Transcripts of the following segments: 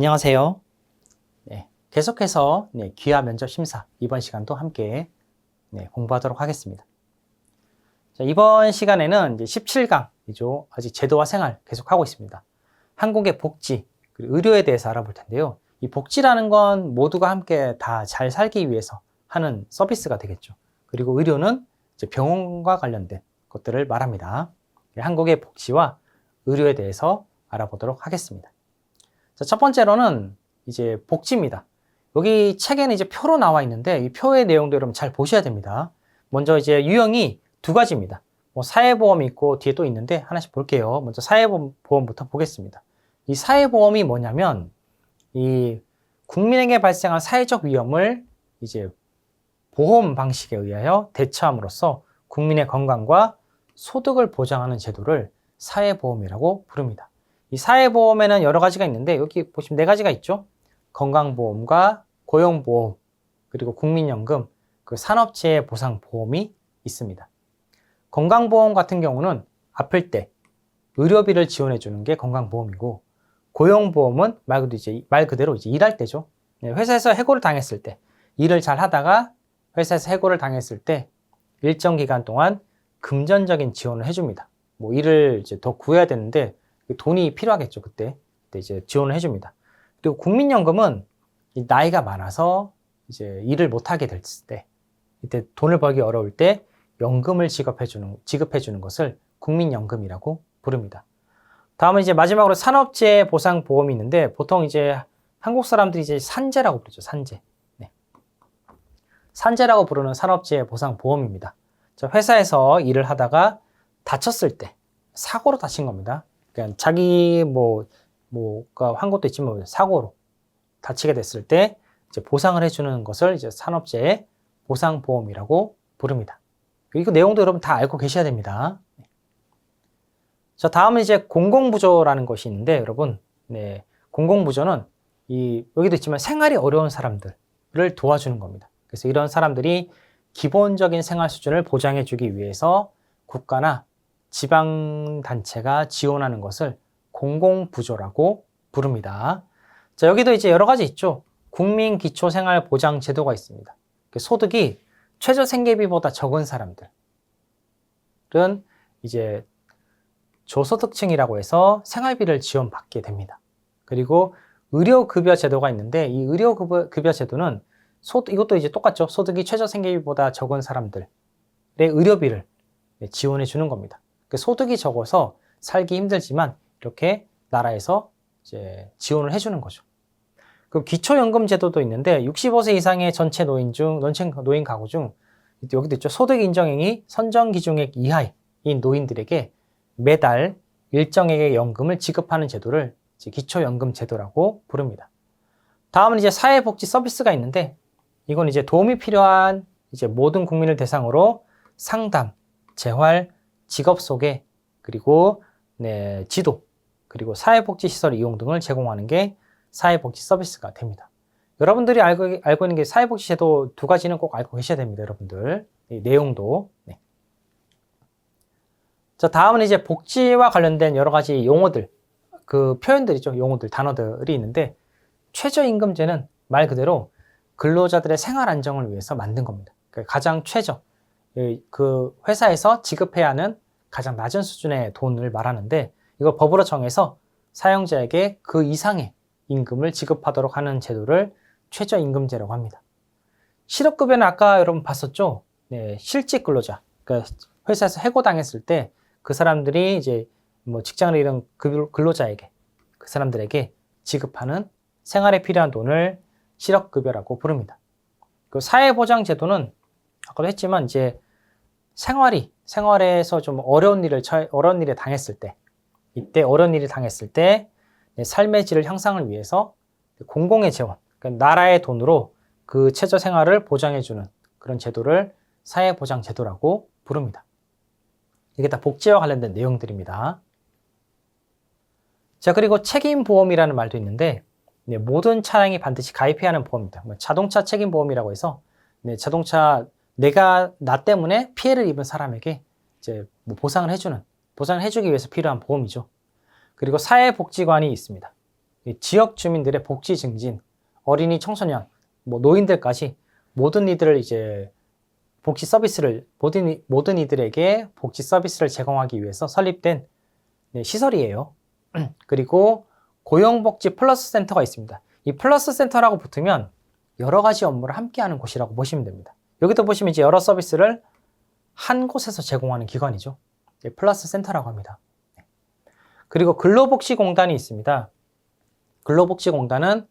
안녕하세요. 계속해서 귀하 면접 심사 이번 시간도 함께 공부하도록 하겠습니다. 자, 이번 시간에는 이제 17강이죠. 아직 제도와 생활 계속하고 있습니다. 한국의 복지, 그리고 의료에 대해서 알아볼 텐데요. 이 복지라는 건 모두가 함께 다 잘 살기 위해서 하는 서비스가 되겠죠. 그리고 의료는 이제 병원과 관련된 것들을 말합니다. 한국의 복지와 의료에 대해서 알아보도록 하겠습니다. 자, 첫 번째로는 이제 복지입니다. 여기 책에는 이제 표로 나와 있는데 이 표의 내용도 여러분 잘 보셔야 됩니다. 먼저 이제 유형이 두 가지입니다. 사회보험이 있고 뒤에 또 있는데 하나씩 볼게요. 먼저 사회보험부터 보겠습니다. 이 사회보험이 뭐냐면 이 국민에게 발생한 사회적 위험을 이제 보험 방식에 의하여 대처함으로써 국민의 건강과 소득을 보장하는 제도를 사회보험이라고 부릅니다. 이 사회보험에는 여러 가지가 있는데 여기 보시면 네 가지가 있죠. 건강보험과 고용보험, 그리고 국민연금, 그 산업재해 보상보험이 있습니다. 건강보험 같은 경우는 아플 때 의료비를 지원해 주는 게 건강보험이고, 고용보험은 말 그대로 이제 일할 때죠. 회사에서 해고를 당했을 때, 일을 잘 하다가 회사에서 해고를 당했을 때 일정 기간 동안 금전적인 지원을 해줍니다. 일을 이제 더 구해야 되는데 돈이 필요하겠죠. 그때 이제 지원을 해줍니다. 그리고 국민연금은 나이가 많아서 이제 일을 못하게 됐을 때, 이때 돈을 벌기 어려울 때 연금을 지급해주는 것을 국민연금이라고 부릅니다. 다음은 이제 마지막으로 산업재해 보상보험이 있는데 보통 이제 한국 사람들이 이제 산재라고 부르죠. 산재. 산재라고 부르는 산업재해 보상보험입니다. 회사에서 일을 하다가 다쳤을 때 사고로 다친 겁니다. 그러니까 자기 뭐가 한 것도 있지만 사고로 다치게 됐을 때 이제 보상을 해주는 것을 이제 산업재해 보상보험이라고 부릅니다. 이거 내용도 여러분 다 알고 계셔야 됩니다. 자, 다음은 이제 공공부조라는 것이 있는데 여러분, 공공부조는 여기도 있지만 생활이 어려운 사람들을 도와주는 겁니다. 그래서 이런 사람들이 기본적인 생활 수준을 보장해주기 위해서 국가나 지방단체가 지원하는 것을 공공부조라고 부릅니다. 자, 여기도 이제 여러 가지 있죠. 국민기초생활보장제도가 있습니다. 소득이 최저생계비보다 적은 사람들은 이제 저소득층이라고 해서 생활비를 지원받게 됩니다. 그리고 의료급여 제도가 있는데 이 의료급여 제도는 이것도 이제 똑같죠. 소득이 최저생계비보다 적은 사람들의 의료비를 지원해 주는 겁니다. 소득이 적어서 살기 힘들지만 이렇게 나라에서 이제 지원을 해주는 거죠. 그리고 기초연금 제도도 있는데 65세 이상의 전체 노인 가구 중 여기도 있죠. 소득 인정액이 선정 기준액 이하인 노인들에게 매달 일정액의 연금을 지급하는 제도를 이제 기초연금 제도라고 부릅니다. 다음은 이제 사회복지 서비스가 있는데 이건 이제 도움이 필요한 이제 모든 국민을 대상으로 상담, 재활, 직업 소개, 그리고 지도, 그리고 사회복지시설 이용 등을 제공하는 게 사회복지 서비스가 됩니다. 여러분들이 알고 있는 게 사회복지 제도 두 가지는 꼭 알고 계셔야 됩니다. 여러분들. 이 내용도. 자, 다음은 이제 복지와 관련된 여러 가지 용어들, 그 표현들이죠. 용어들, 단어들이 있는데 최저임금제는 말 그대로 근로자들의 생활 안정을 위해서 만든 겁니다. 그러니까 가장 최저, 그 회사에서 지급해야 하는 가장 낮은 수준의 돈을 말하는데 이걸 법으로 정해서 사용자에게 그 이상의 임금을 지급하도록 하는 제도를 최저임금제라고 합니다. 실업급여는 아까 여러분 봤었죠? 실직 근로자, 그러니까 회사에서 해고당했을 때 그 사람들이 이제 직장을 잃은 근로자에게, 그 사람들에게 지급하는 생활에 필요한 돈을 실업급여라고 부릅니다. 그 사회보장제도는 아까도 했지만 이제 생활에서 좀 어려운 일에 당했을 때, 이때 어려운 일이 당했을 때 삶의 질을 향상을 위해서 공공의 재원, 그러니까 나라의 돈으로 그 최저 생활을 보장해주는 그런 제도를 사회보장제도라고 부릅니다. 이게 다 복지와 관련된 내용들입니다. 자, 그리고 책임보험이라는 말도 있는데 모든 차량이 반드시 가입해야 하는 보험입니다. 자동차 책임보험이라고 해서 나 때문에 피해를 입은 사람에게 이제 보상을 해주기 위해서 필요한 보험이죠. 그리고 사회복지관이 있습니다. 이 지역 주민들의 복지 증진, 어린이, 청소년, 뭐 노인들까지 모든 이들을 이제 복지 서비스를 모든 이들에게 복지 서비스를 제공하기 위해서 설립된 시설이에요. 그리고 고용복지 플러스 센터가 있습니다. 이 플러스 센터라고 붙으면 여러 가지 업무를 함께하는 곳이라고 보시면 됩니다. 여기도 보시면 이제 여러 서비스를 한 곳에서 제공하는 기관이죠. 플러스 센터라고 합니다. 그리고 근로복지공단이 있습니다. 근로복지공단은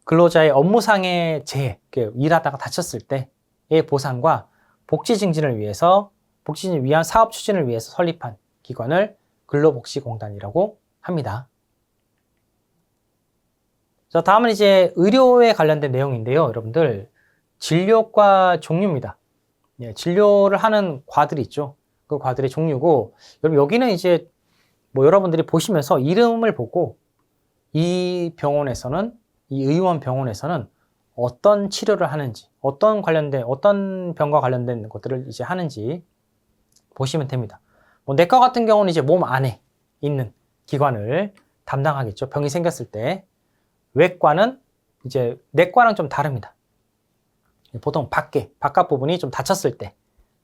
근로자의 업무상의 재해, 일하다가 다쳤을 때의 보상과 복지 증진을 위한 사업 추진을 위해서 설립한 기관을 근로복지공단이라고 합니다. 자, 다음은 이제 의료에 관련된 내용인데요. 여러분들, 진료과 종류입니다. 진료를 하는 과들이 있죠. 그 과들의 종류고, 여러분 여기는 이제 뭐 여러분들이 보시면서 이름을 보고 이 의원 병원에서는 어떤 치료를 하는지, 어떤 병과 관련된 것들을 이제 하는지 보시면 됩니다. 뭐 내과 같은 경우는 이제 몸 안에 있는 기관을 담당하겠죠. 병이 생겼을 때. 외과는 이제 내과랑 좀 다릅니다. 보통 바깥 부분이 좀 다쳤을 때,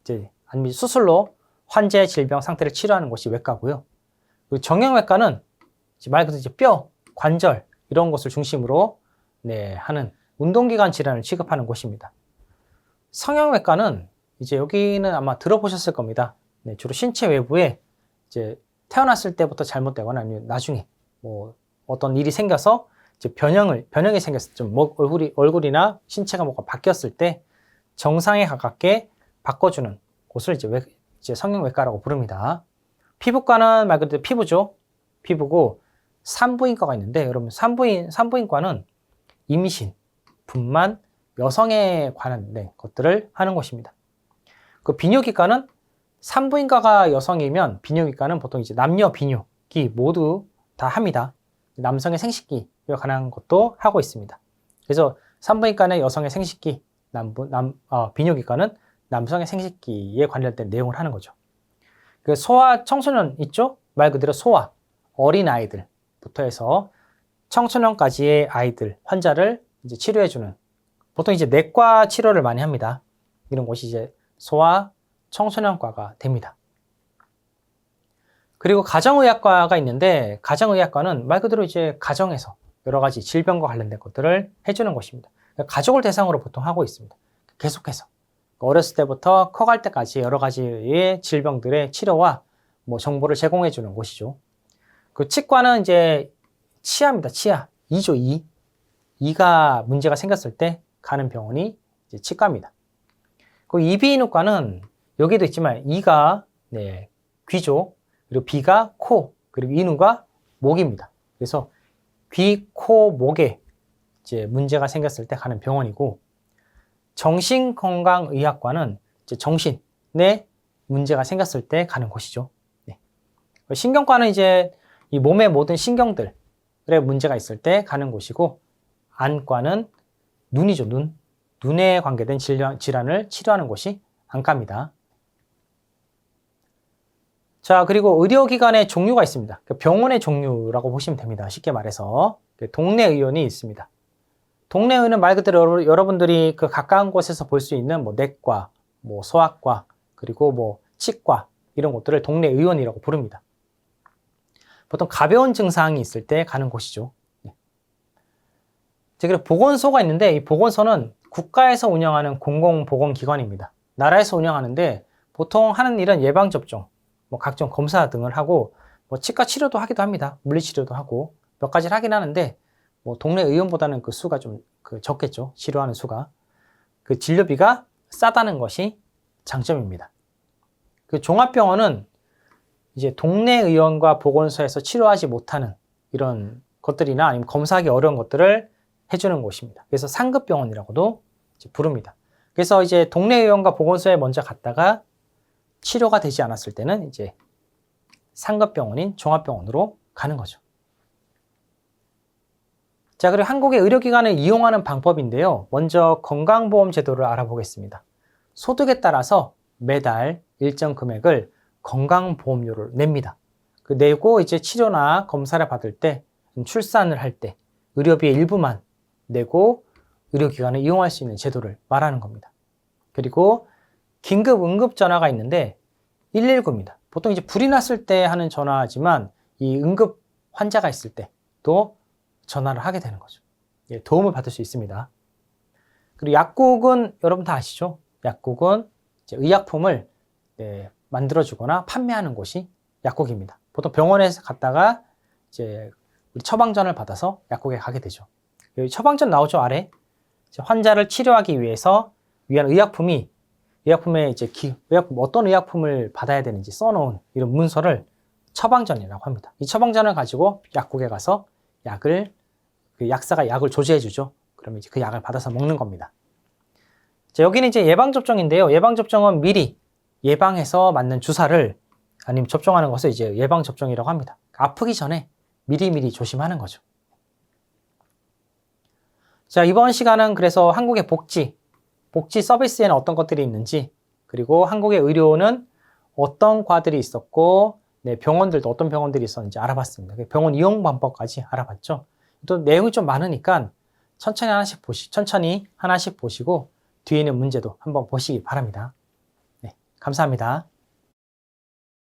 이제 아니면 수술로 환자의 질병 상태를 치료하는 곳이 외과고요. 그리고 정형외과는 말 그대로 이제 뼈, 관절 이런 것을 중심으로 하는 운동기관 질환을 취급하는 곳입니다. 성형외과는 이제 여기는 아마 들어보셨을 겁니다. 주로 신체 외부에 이제 태어났을 때부터 잘못되거나 아니면 나중에 뭐 어떤 일이 생겨서 이제 변형이 생겼을 때, 얼굴이나 신체가 뭐가 바뀌었을 때 정상에 가깝게 바꿔주는 곳을 이제 성형외과라고 부릅니다. 피부과는 말 그대로 피부죠. 피부고 산부인과가 있는데, 여러분 산부인과는 임신, 분만, 여성에 관한 것들을 하는 곳입니다. 그 비뇨기과는 산부인과가 여성이면 비뇨기과는 보통 이제 남녀 비뇨기 모두 다 합니다. 남성의 생식기에 관한 것도 하고 있습니다. 그래서 산부인과는 여성의 생식기, 비뇨기과는 남성의 생식기에 관련된 내용을 하는 거죠. 그 소아 청소년 있죠? 말 그대로 소아, 어린 아이들부터 해서 청소년까지의 아이들, 환자를 이제 치료해주는, 보통 이제 내과 치료를 많이 합니다. 이런 곳이 이제 소아 청소년과가 됩니다. 그리고 가정의학과가 있는데, 가정의학과는 말 그대로 이제 가정에서 여러 가지 질병과 관련된 것들을 해주는 곳입니다. 가족을 대상으로 보통 하고 있습니다. 계속해서 어렸을 때부터 커갈 때까지 여러 가지의 질병들의 치료와 뭐 정보를 제공해주는 곳이죠. 그 치과는 이제 치아입니다. 치아. 2죠, 2. 이가 문제가 생겼을 때 가는 병원이 이제 치과입니다. 그 이비인후과는 여기도 있지만 이가 귀죠. 그리고 비가 코, 그리고 인후가 목입니다. 그래서 귀, 코, 목에 이제 문제가 생겼을 때 가는 병원이고, 정신건강의학과는 이제 정신에 문제가 생겼을 때 가는 곳이죠. 신경과는 이제 이 몸의 모든 신경들의 문제가 있을 때 가는 곳이고, 안과는 눈이죠, 눈에 관계된 질환을 치료하는 곳이 안과입니다. 자, 그리고 의료기관의 종류가 있습니다. 병원의 종류라고 보시면 됩니다. 쉽게 말해서 동네 의원이 있습니다. 동네 의원은 말 그대로 여러분들이 그 가까운 곳에서 볼 수 있는 뭐 내과, 뭐 소아과, 그리고 뭐 치과 이런 곳들을 동네 의원이라고 부릅니다. 보통 가벼운 증상이 있을 때 가는 곳이죠. 그리고 보건소가 있는데, 이 보건소는 국가에서 운영하는 공공보건기관입니다. 나라에서 운영하는데 보통 하는 일은 예방접종, 뭐 각종 검사 등을 하고, 뭐 치과 치료도 하기도 합니다. 물리치료도 하고 몇 가지를 하긴 하는데, 뭐 동네 의원보다는 그 수가 좀 적겠죠. 치료하는 수가. 그 진료비가 싸다는 것이 장점입니다. 그 종합병원은 이제 동네 의원과 보건소에서 치료하지 못하는 이런 것들이나 아니면 검사하기 어려운 것들을 해주는 곳입니다. 그래서 상급병원이라고도 이제 부릅니다. 그래서 이제 동네 의원과 보건소에 먼저 갔다가 치료가 되지 않았을 때는 이제 상급병원인 종합병원으로 가는 거죠. 자, 그리고 한국의 의료기관을 이용하는 방법인데요. 먼저 건강보험 제도를 알아보겠습니다. 소득에 따라서 매달 일정 금액을 건강보험료를 냅니다. 그 내고 이제 치료나 검사를 받을 때, 출산을 할 때, 의료비의 일부만 내고 의료기관을 이용할 수 있는 제도를 말하는 겁니다. 그리고 긴급 응급 전화가 있는데 119입니다. 보통 이제 불이 났을 때 하는 전화지만 이 응급 환자가 있을 때도 전화를 하게 되는 거죠. 예, 도움을 받을 수 있습니다. 그리고 약국은 여러분 다 아시죠? 약국은 이제 의약품을 만들어주거나 판매하는 곳이 약국입니다. 보통 병원에서 갔다가 이제 우리 처방전을 받아서 약국에 가게 되죠. 여기 처방전 나오죠, 아래? 환자를 치료하기 위해서 위한 의약품에 이제 의약품, 어떤 의약품을 받아야 되는지 써놓은 이런 문서를 처방전이라고 합니다. 이 처방전을 가지고 약국에 가서 그 약사가 약을 조제해 주죠. 그러면 이제 그 약을 받아서 먹는 겁니다. 자, 여기는 이제 예방접종인데요. 예방접종은 미리 예방해서 맞는 주사를 아니면 접종하는 것을 이제 예방접종이라고 합니다. 아프기 전에 미리미리 조심하는 거죠. 자, 이번 시간은 그래서 한국의 복지 서비스에는 어떤 것들이 있는지, 그리고 한국의 의료는 어떤 과들이 있었고, 병원들도 어떤 병원들이 있었는지 알아봤습니다. 병원 이용 방법까지 알아봤죠. 또 내용이 좀 많으니까 천천히 하나씩 보시고 뒤에 있는 문제도 한번 보시기 바랍니다. 네, 감사합니다.